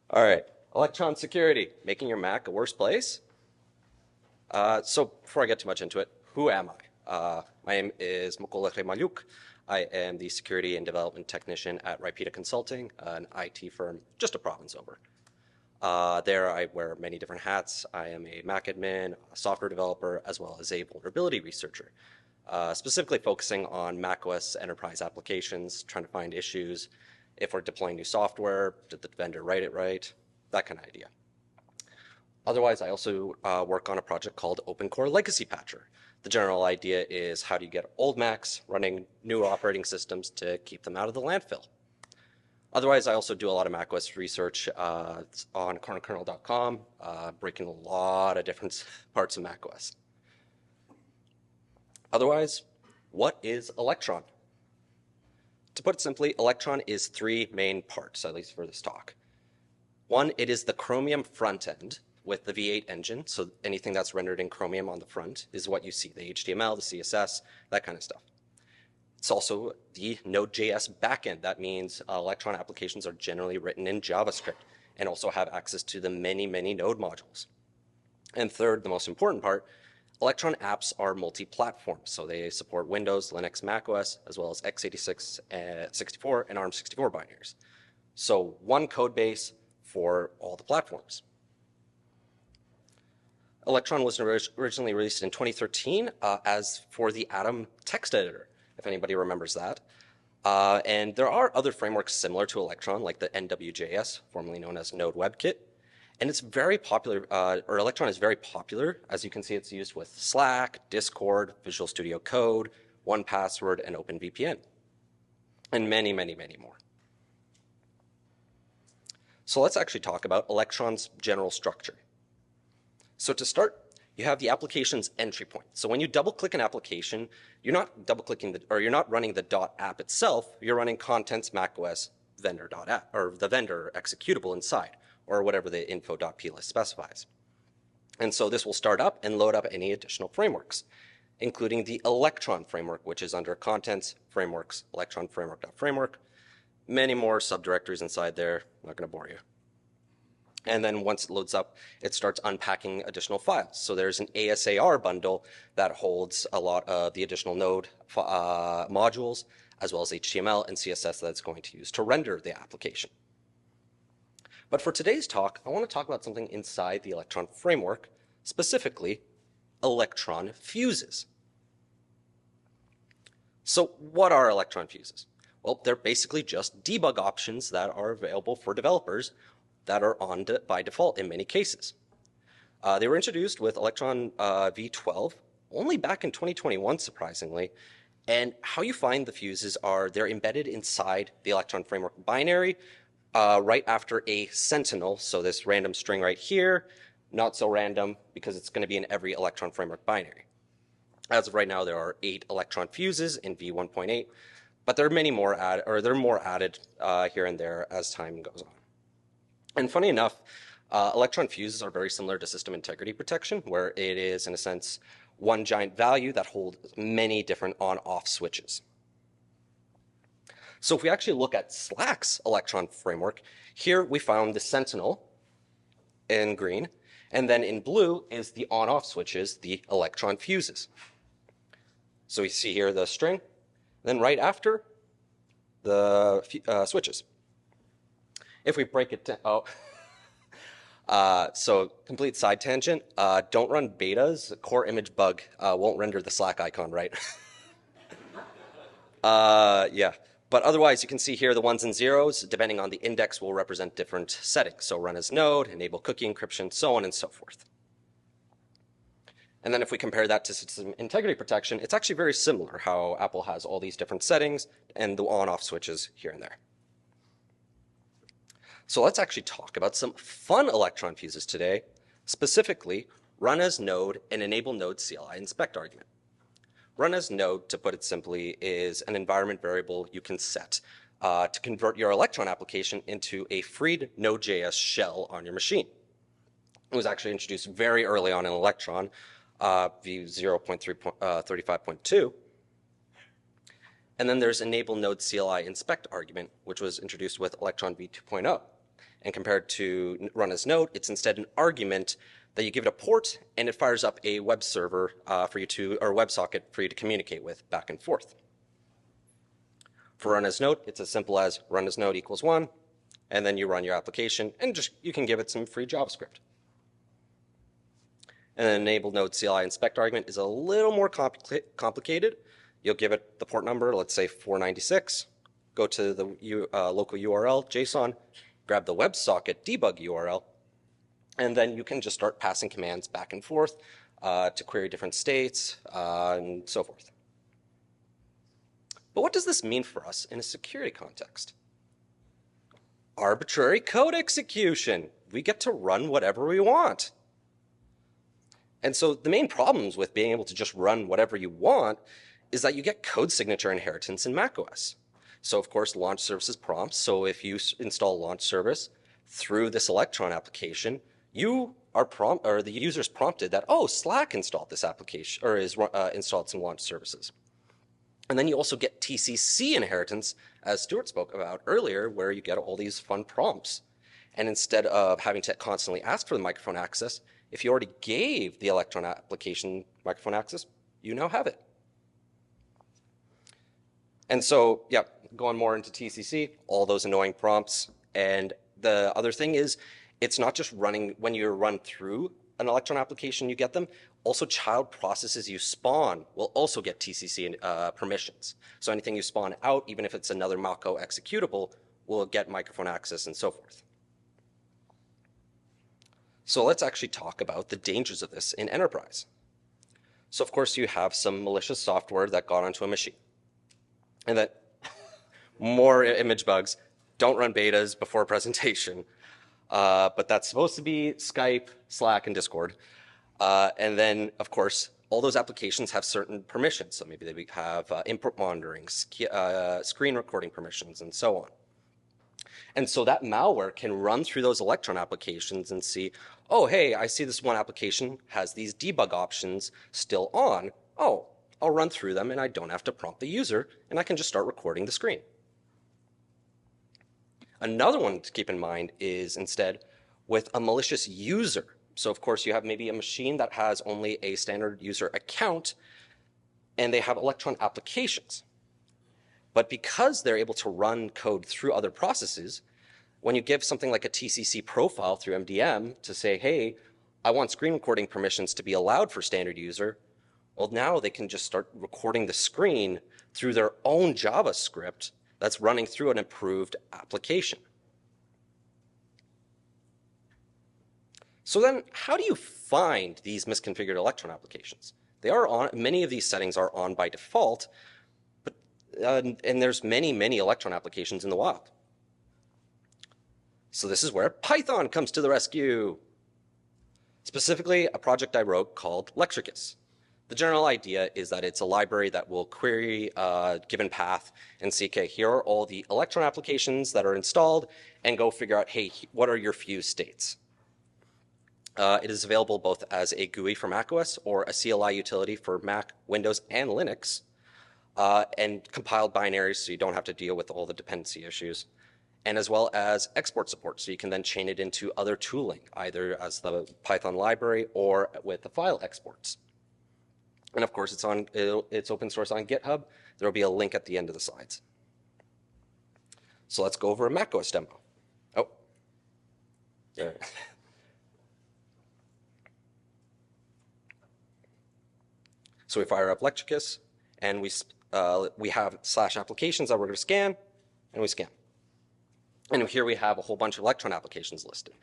All right, Electron Security, making your Mac a worse place. So before I get too much into it, who am I? My name is Mykola Grymalyuk. I am the security and development technician at Ripeta Consulting, an IT firm just a province over. There I wear many different hats. I am a Mac admin, a software developer, as well as a vulnerability researcher, specifically focusing on macOS enterprise applications, trying to find issues. If we're deploying new software, did the vendor write it right? That kind of idea. Otherwise, I also work on a project called Open Core Legacy Patcher. The general idea is how do you get old Macs running new operating systems to keep them out of the landfill? Otherwise, I also do a lot of macOS research on cornerkernel.com, breaking a lot of different parts of macOS. Otherwise, what is Electron? To put it simply, Electron is three main parts, at least for this talk. One, it is the Chromium front end with the V8 engine. So anything that's rendered in Chromium on the front is what you see, the HTML, the CSS, that kind of stuff. It's also the Node.js backend. That means Electron applications are generally written in JavaScript and also have access to the many, many node modules. And third, the most important part, Electron apps are multi-platform, so they support Windows, Linux, macOS, as well as x86, 64, and ARM64 binaries. So one code base for all the platforms. Electron was originally released in 2013 as for the Atom text editor, if anybody remembers that. And there are other frameworks similar to Electron, like the NWJS, formerly known as Node WebKit. And it's very popular, or Electron is very popular. As you can see, it's used with Slack, Discord, Visual Studio Code, 1Password, and OpenVPN, and many, many, many more. So let's actually talk about Electron's general structure. So to start, you have the application's entry point. So when you double-click an application, you're not double-clicking you're not running the .app itself. You're running contents macOS vendor.app, or the vendor executable inside, or whatever the info.plist specifies. And so this will start up and load up any additional frameworks, including the Electron framework, which is under contents, frameworks, Electron framework.framework, many more subdirectories inside there. I'm not going to bore you. And then once it loads up, it starts unpacking additional files. So there's an ASAR bundle that holds a lot of the additional node modules, as well as HTML and CSS that it's going to use to render the application. But for today's talk, I want to talk about something inside the Electron framework, specifically Electron fuses. So what are Electron fuses? Well, they're basically just debug options that are available for developers that are on by default in many cases. They were introduced with Electron v12 only back in 2021, surprisingly. And how you find the fuses are they're embedded inside the Electron framework binary right after a sentinel. So this random string right here, not so random because it's going to be in every Electron framework binary. As of right now, there are 8 Electron fuses in v1.8, but there are many more added here and there as time goes on. And funny enough, Electron fuses are very similar to system integrity protection, where it is, in a sense, one giant value that holds many different on-off switches. So if we actually look at Slack's Electron framework, here we found the Sentinel in green, and then in blue is the on-off switches, the Electron fuses. So we see here the string, then right after the switches. If we break it down, so complete side tangent, don't run betas. Core image bug won't render the Slack icon right. Yeah, but otherwise you can see here the ones and zeros, depending on the index, will represent different settings. So run as node, enable cookie encryption, so on and so forth. And then if we compare that to system integrity protection, it's actually very similar how Apple has all these different settings and the on-off switches here and there. So let's actually talk about some fun Electron fuses today, specifically run as node and enable node CLI inspect argument. Run as node, to put it simply, is an environment variable you can set to convert your Electron application into a freed Node.js shell on your machine. It was actually introduced very early on in Electron, v0.35.2. And then there's enable node CLI inspect argument, which was introduced with Electron v2.0. And compared to run as node, it's instead an argument that you give it a port, and it fires up a web server for you to, or WebSocket for you to communicate with back and forth. For run as node, it's as simple as run as node equals 1, and then you run your application, and just you can give it some free JavaScript. And an enable node CLI inspect argument is a little more complicated. You'll give it the port number, let's say 496, go to the local URL, JSON, grab the WebSocket debug URL, and then you can just start passing commands back and forth to query different states and so forth. But what does this mean for us in a security context? Arbitrary code execution. We get to run whatever we want. And so the main problems with being able to just run whatever you want is that you get code signature inheritance in macOS. So of course, launch services prompts. So if you install launch service through this Electron application, you are the user's prompted that, oh, Slack installed this application or is installed some launch services. And then you also get TCC inheritance, as Stuart spoke about earlier, where you get all these fun prompts. And instead of having to constantly ask for the microphone access, if you already gave the Electron application microphone access, you now have it. And so, yeah, going more into TCC, all those annoying prompts. And the other thing is, it's not just running, when you run through an Electron application, you get them. Also, child processes you spawn will also get TCC permissions. So anything you spawn out, even if it's another Mako executable, will get microphone access and so forth. So let's actually talk about the dangers of this in enterprise. So of course, you have some malicious software that got onto a machine. And that more image bugs, don't run betas before presentation. But that's supposed to be Skype, Slack, and Discord. And then, of course, all those applications have certain permissions. So maybe they have input monitoring, screen recording permissions, and so on. And so that malware can run through those Electron applications and see, oh, hey, I see this one application has these debug options still on. Oh, I'll run through them and I don't have to prompt the user and I can just start recording the screen. Another one to keep in mind is instead with a malicious user. So of course you have maybe a machine that has only a standard user account and they have Electron applications. But because they're able to run code through other processes, when you give something like a TCC profile through MDM to say, hey, I want screen recording permissions to be allowed for standard user, well, now they can just start recording the screen through their own JavaScript that's running through an approved application. So then how do you find these misconfigured Electron applications? They are on, many of these settings are on by default, but and there's many, many Electron applications in the wild. So this is where Python comes to the rescue. Specifically, a project I wrote called Lectricus. The general idea is that it's a library that will query a given path and see, okay, here are all the Electron applications that are installed, and go figure out, hey, what are your few states? It is available both as a GUI for macOS or a CLI utility for Mac, Windows, and Linux, and compiled binaries so you don't have to deal with all the dependency issues, and as well as export support, so you can then chain it into other tooling, either as the Python library or with the file exports. And of course, it's open source on GitHub. There will be a link at the end of the slides. So let's go over a macOS demo. Oh, there. So we fire up Lectricus, and we have /applications that we're going to scan, and we scan. And here we have a whole bunch of Electron applications listed.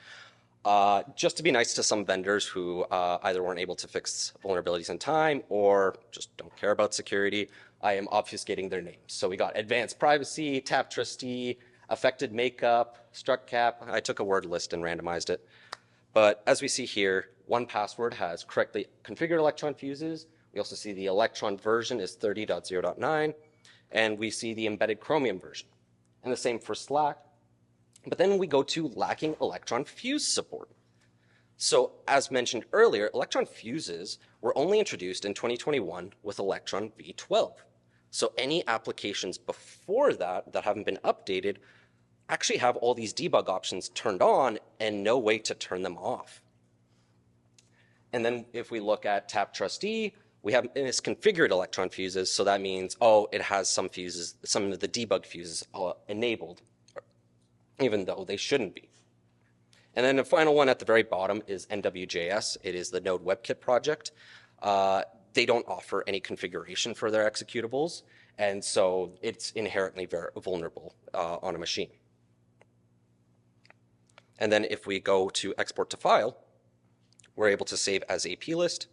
Just to be nice to some vendors who either weren't able to fix vulnerabilities in time or just don't care about security, I am obfuscating their names. So we got advanced privacy, tap trustee, affected makeup, struct cap. I took a word list and randomized it. But as we see here, 1Password has correctly configured Electron fuses. We also see the Electron version is 30.0.9, and we see the embedded Chromium version. And the same for Slack. But then we go to lacking Electron fuse support. So as mentioned earlier, Electron fuses were only introduced in 2021 with Electron v12. So any applications before that that haven't been updated actually have all these debug options turned on and no way to turn them off. And then if we look at tap trustee, we have misconfigured electron fuses. So that means, oh, it has some fuses, some of the debug fuses enabled, even though they shouldn't be. And then the final one at the very bottom is NWJS. It is the Node WebKit project. They don't offer any configuration for their executables, and so it's inherently very vulnerable on a machine. And then if we go to export to file, we're able to save as a plist.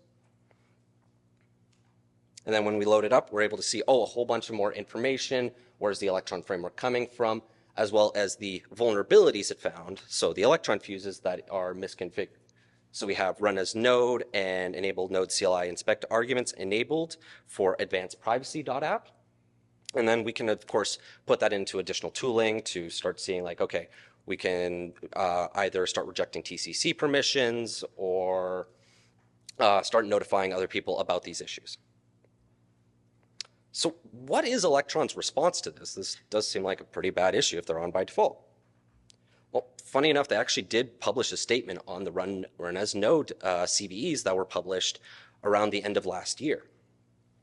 And then when we load it up, we're able to see, oh, a whole bunch of more information. Where's the Electron framework coming from? As well as the vulnerabilities it found, so the electron fuses that are misconfigured. So we have run as node and enable node CLI inspect arguments enabled for advanced privacy.app. And then we can, of course, put that into additional tooling to start seeing like, okay, we can either start rejecting TCC permissions or start notifying other people about these issues. So what is Electron's response to this? This does seem like a pretty bad issue if they're on by default. Well, funny enough, they actually did publish a statement on the run as node CVEs that were published around the end of last year.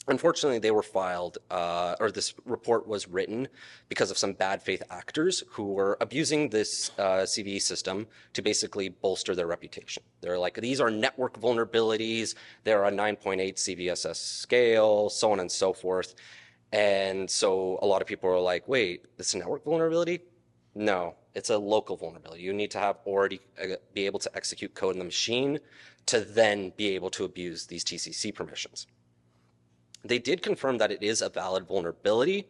Unfortunately, they were filed, or this report was written because of some bad faith actors who were abusing this CVE system to basically bolster their reputation. They're like, these are network vulnerabilities, they're a 9.8 CVSS scale, so on and so forth. And so a lot of people are like, wait, this is a network vulnerability? No, it's a local vulnerability. You need to have already be able to execute code in the machine to then be able to abuse these TCC permissions. They did confirm that it is a valid vulnerability.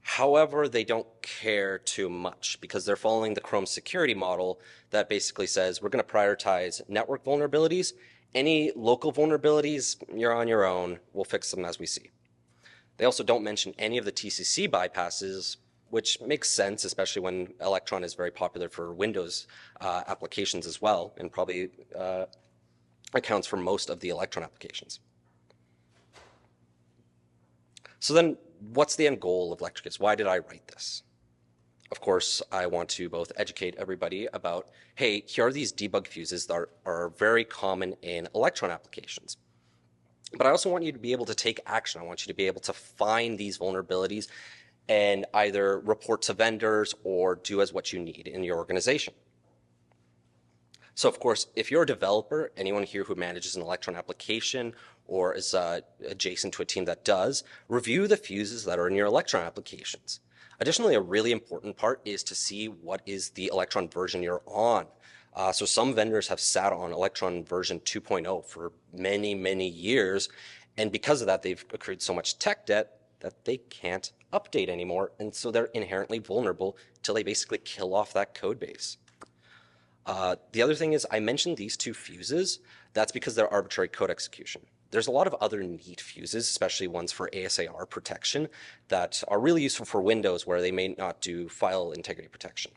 However, they don't care too much because they're following the Chrome security model that basically says we're going to prioritize network vulnerabilities. Any local vulnerabilities, you're on your own. We'll fix them as we see. They also don't mention any of the TCC bypasses, which makes sense, especially when Electron is very popular for Windows applications as well, and probably accounts for most of the Electron applications. So then what's the end goal of Electricus? Why did I write this? Of course, I want to both educate everybody about, hey, here are these debug fuses that are very common in Electron applications. But I also want you to be able to take action. I want you to be able to find these vulnerabilities and either report to vendors or do as what you need in your organization. So of course, if you're a developer, anyone here who manages an Electron application or is adjacent to a team that does, review the fuses that are in your Electron applications. Additionally, a really important part is to see what is the Electron version you're on. So some vendors have sat on Electron version 2.0 for many, many years. And because of that, they've accrued so much tech debt that they can't update anymore. And so they're inherently vulnerable till they basically kill off that code base. The other thing is I mentioned these two fuses. That's because they're arbitrary code execution. There's a lot of other neat fuses, especially ones for ASAR protection, that are really useful for Windows where they may not do file integrity protection.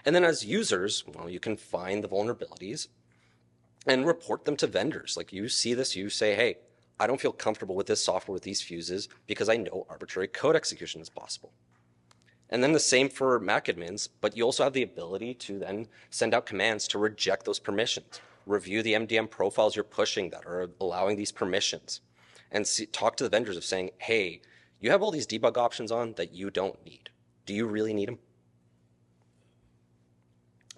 And then as users, well, you can find the vulnerabilities and report them to vendors. Like you see this, you say, hey, I don't feel comfortable with this software with these fuses because I know arbitrary code execution is possible. And then the same for Mac admins, but you also have the ability to then send out commands to reject those permissions, review the MDM profiles you're pushing that are allowing these permissions, and talk to the vendors of saying, hey, you have all these debug options on that you don't need. Do you really need them?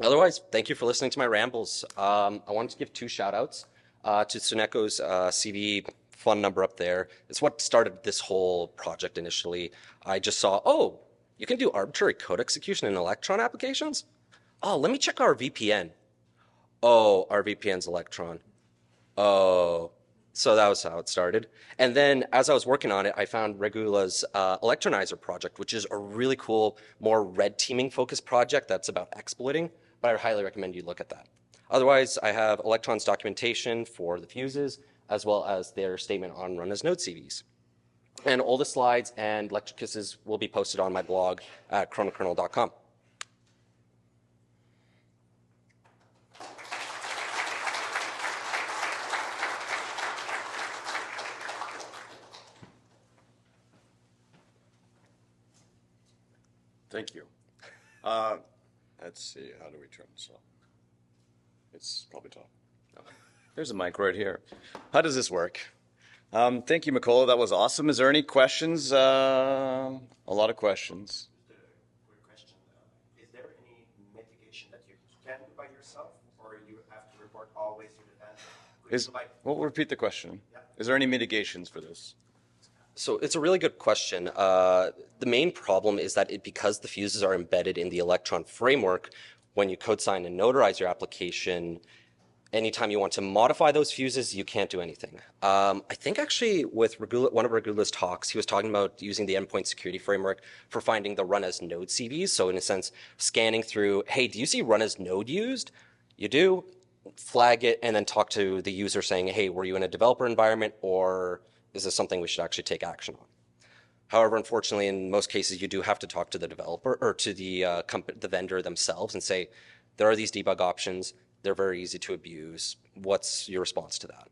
Otherwise, thank you for listening to my rambles. I wanted to give two shout outs to Suneko's CV fund number up there. It's what started this whole project initially. I just saw, oh, you can do arbitrary code execution in Electron applications? Oh, let me check our VPN. Oh, our VPN's Electron. Oh, so that was how it started. And then as I was working on it, I found Regula's Electronizer project, which is a really cool, more red teaming focused project that's about exploiting, but I highly recommend you look at that. Otherwise, I have Electron's documentation for the fuses, as well as their statement on run as node CVs. And all the slides and Electricus's will be posted on my blog at chronokernel.com. Thank you. Let's see, how do we turn this off? It's probably top. Oh, there's a mic right here. How does this work? Thank you, Mykola. That was awesome. Is there any questions? A lot of questions. Just a quick question. Is there any mitigation that you can do by yourself, or you have to report always to the vendor? We'll repeat the question. Yeah. Is there any mitigations for this? So it's a really good question. The main problem is that because the fuses are embedded in the Electron framework, when you code sign and notarize your application, anytime you want to modify those fuses, you can't do anything. I think actually with one of Regula's talks, he was talking about using the endpoint security framework for finding the run as node CVs. So in a sense, scanning through, hey, do you see run as node used? You do, flag it, and then talk to the user saying, hey, were you in a developer environment, or is this something we should actually take action on? However, unfortunately, in most cases, you do have to talk to the developer or to the vendor themselves and say, there are these debug options. They're very easy to abuse. What's your response to that?